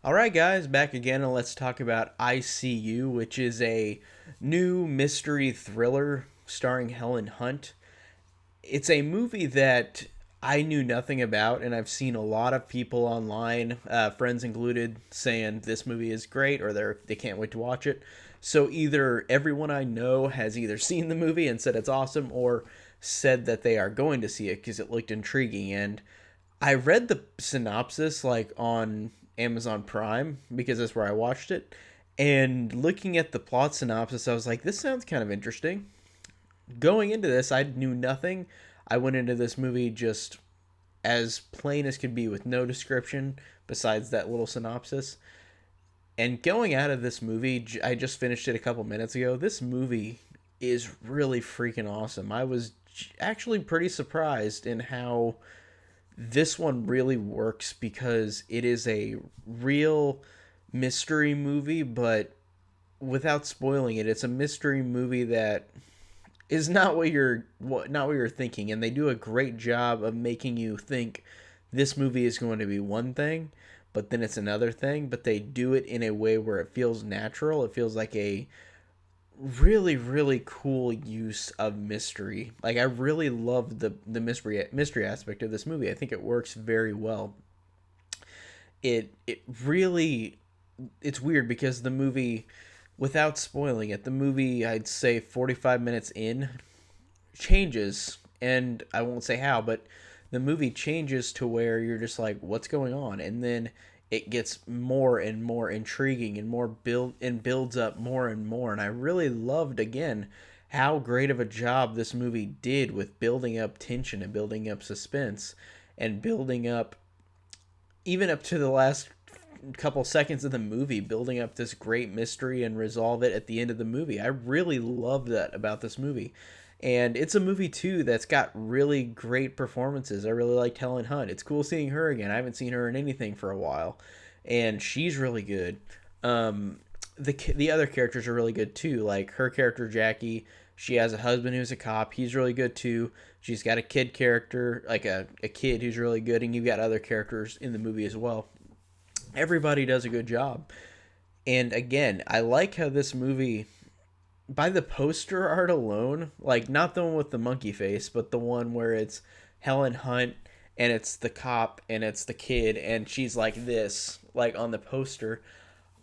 All right, guys, back again, and let's talk about ICU, which is a new mystery thriller starring Helen Hunt. It's a movie that I knew nothing about, and I've seen a lot of people online, friends included, saying this movie is great or they can't wait to watch it. So either everyone I know has either seen the movie and said it's awesome, or said that they are going to see it because it looked intriguing. And I read the synopsis like on Amazon Prime because that's where I watched it. And looking at the plot synopsis, I was like, this sounds kind of interesting. Going into this, I knew nothing. I went into this movie just as plain as could be with no description besides that little synopsis. And going out of this movie, I just finished it a couple minutes ago. This movie is really freaking awesome. I was actually pretty surprised in how this one really works because it is a real mystery movie, but without spoiling it, it's a mystery movie that is not what you're thinking, and they do a great job of making you think this movie is going to be one thing, but then it's another thing. But they do it in a way where it feels natural. It feels like a really cool use of mystery. Like I really love the mystery aspect of this movie. I think it works very well. It really it's weird because the movie, without spoiling it, the movie I'd say 45 minutes in changes, and I won't say how, but the movie changes to where you're just like, what's going on? And then it gets more and more intriguing and builds up more and more. And I really loved again how great of a job this movie did with building up tension and building up suspense and building up even up to the last couple seconds of the movie, building up this great mystery and resolve it at the end of the movie. I really love that about this movie. And it's a movie too that's got really great performances. I really liked Helen Hunt. It's cool seeing her again. I haven't seen her in anything for a while, and she's really good. Um, the other characters are really good too. Like her character Jackie, she has a husband who's a cop. He's really good too. She's got a kid character, like a kid who's really good, and you've got other characters in the movie as well. Everybody does a good job. And again, I like how this movie, by the poster art alone, like not the one with the monkey face, but the one where it's Helen Hunt and it's the cop and it's the kid and she's like this, like on the poster.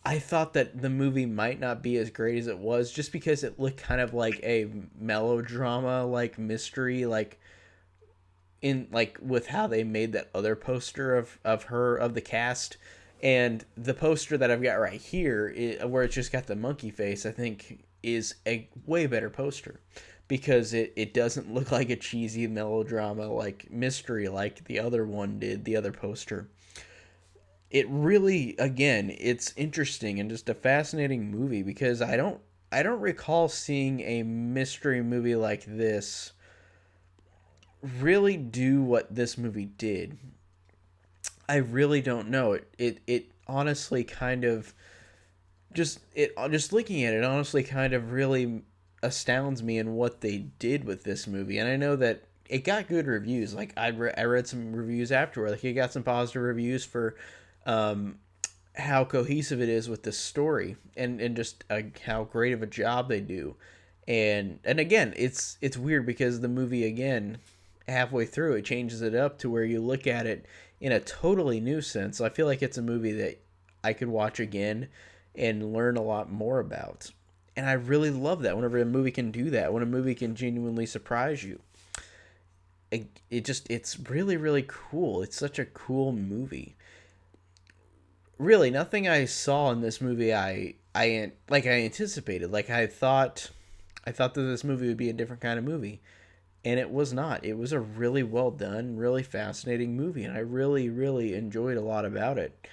I thought that the movie might not be as great as it was just because it looked kind of like a melodrama, like mystery, like in like with how they made that other poster of the cast. And the poster that I've got right here, where it's just got the monkey face, I think is a way better poster because it doesn't look like a cheesy melodrama like mystery like the other one did, the other poster. It really, again, it's interesting and just a fascinating movie because I don't recall seeing a mystery movie like this really do what this movie did. I really don't know. It honestly kind of just looking at it honestly kind of really astounds me in what they did with this movie. And I know that it got good reviews. Like I read some reviews afterward. Like it got some positive reviews for um, how cohesive it is with the story and just how great of a job they do. And again, it's weird because the movie again halfway through it changes it up to where you look at it in a totally new sense. So I feel like it's a movie that I could watch again and learn a lot more about. And I really love that whenever a movie can do that, when a movie can genuinely surprise you. It's really cool. It's such a cool movie. Really, nothing I saw in this movie I anticipated. Like I thought that this movie would be a different kind of movie, and it was not. It was a really well done, really fascinating movie, and I really enjoyed a lot about it.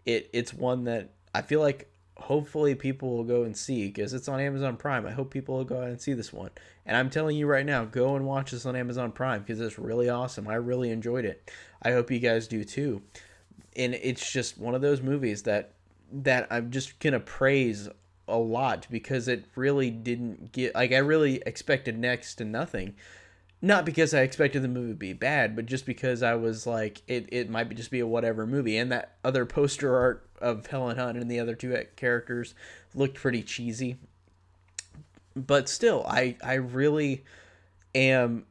It's one that I feel like hopefully people will go and see because it's on Amazon Prime. I hope people will go out and see this one. And I'm telling you right now, go and watch this on Amazon Prime because it's really awesome. I really enjoyed it. I hope you guys do too. And it's just one of those movies that I'm just gonna praise a lot because it really didn't get, like, I really expected next to nothing. Not because I expected the movie to be bad, but just because I was like, it might just be a whatever movie. And that other poster art of Helen Hunt and the other two characters looked pretty cheesy. But still, I really am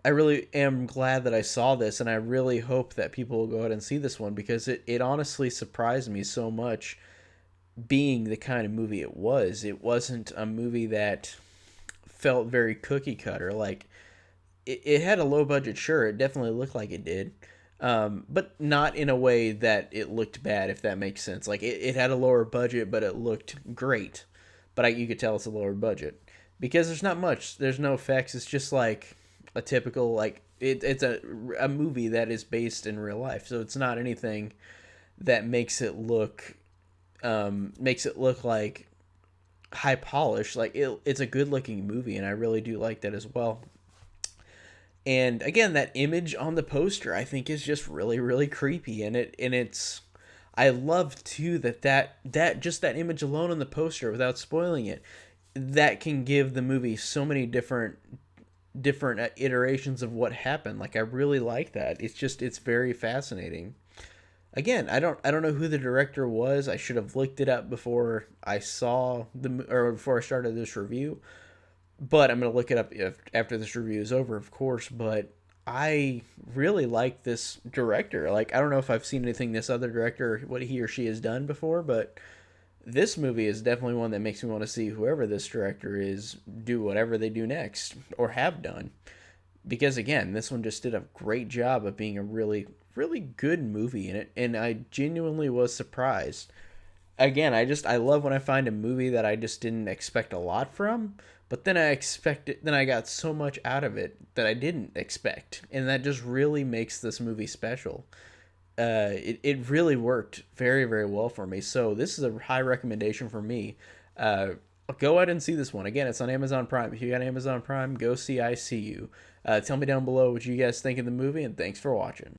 glad that I saw this, and I really hope that people will go ahead and see this one because it honestly surprised me so much being the kind of movie it was. It wasn't a movie that felt very cookie cutter. Like it had a low budget, sure, it definitely looked like it did. But not in a way that it looked bad, if that makes sense. Like it had a lower budget, but it looked great. But you could tell it's a lower budget because there's not much. There's no effects. It's just like a typical like it's a movie that is based in real life, so it's not anything that makes it look like high polish. Like it's a good looking movie, and I really do like that as well. And again, that image on the poster I think is just really really creepy, and it's I love too that just that image alone on the poster, without spoiling it, that can give the movie so many different iterations of what happened. Like I really like that. It's very fascinating. Again, I don't know who the director was. I should have looked it up before I saw or before I started this review. But I'm gonna look it up after this review is over, of course. But I really like this director. Like I don't know if I've seen anything this other director what he or she has done before, but this movie is definitely one that makes me want to see whoever this director is do whatever they do next or have done. Because again, this one just did a great job of being a really really good movie in it, and I genuinely was surprised. Again, I love when I find a movie that I just didn't expect a lot from, but then I got so much out of it that I didn't expect, and that just really makes this movie special. It really worked very very well for me. So this is a high recommendation for me. Uh, Go ahead and see this one. Again, it's on Amazon Prime. If you got Amazon Prime, go see I See You. Tell me down below what you guys think of the movie, and thanks for watching.